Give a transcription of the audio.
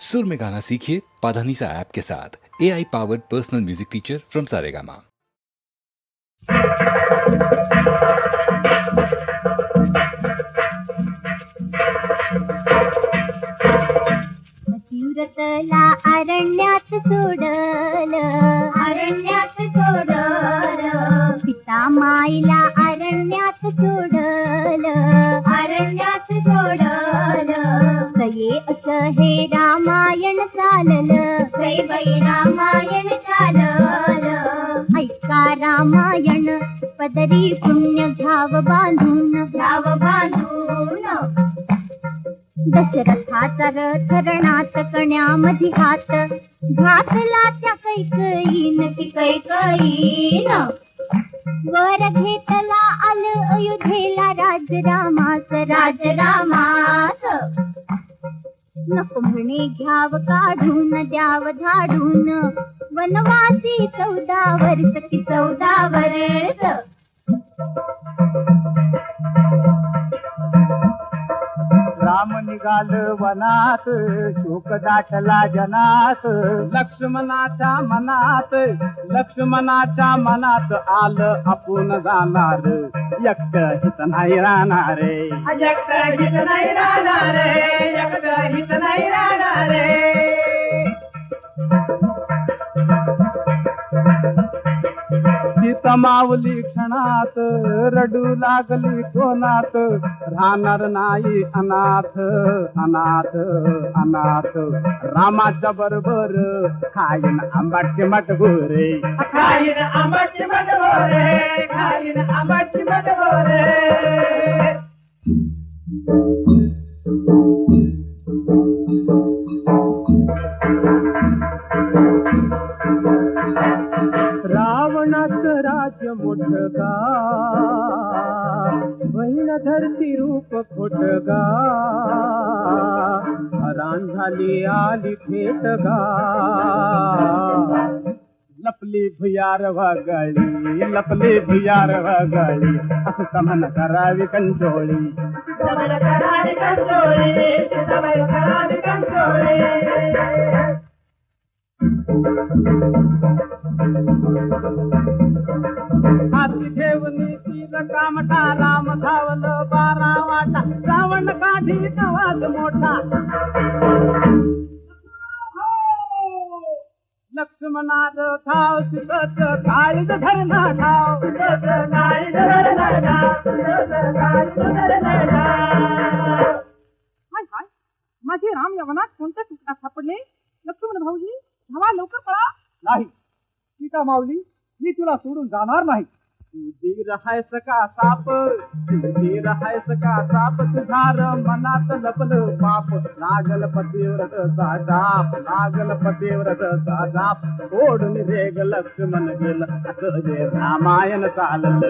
सुर में गाना सीखिए पाधानीसा ऐप के साथ। AI powered personal music teacher from Saregama. तीव्रतला अरण्यात सोडल पिता माईला अरण्यात सोडल सये असं हे रामायण चालल ऐका रामायण पदरी पुण्य घ्याव बांधून दशरथाचा रथ रणात कण्यामध्ये हात घातला त्या कैकईन वर घेतला आल अयोध्येला राजरामास नको म्हणे घ्याव काढून द्याव धाडून वनवासी 14 वर्ष राम निघाल वनात शोक दाटला जनात लक्ष्मणाच्या मनात आलं आपण जाणार एकट हित नाही राहणार सीता मावली क्षणात रडू लागली कोणात राहणार नाही अनाथ रामाच्या बरोबर खाईन आंबाची मटभोरे रावणाचं राज्य मोठगा बहीण धरती रूप खोटगा हरान झाली आली थेटगा लपली भुयार वगळी असं समन करावी कंचोळी हाती ठेवली तीर कामठा राम धावलं 12 वाटा रावण काढी आवाज मोठा लक्ष्मणाद ठाव सुरत काळीज धरणा ठाव हाय माझे राम यवनात कोणत्या चुका सापडले? लक्ष्मण भाऊजी धावा लवकर पळा. नाही सीता माऊली मी तुला सोडून जाणार नाही. तू धीर हायस का साप तुझार मनात लपलं पाप लागल पतिव्रतचा जाप ओढून रेग लक्ष्मण गेलं असं हे रामायण चाललं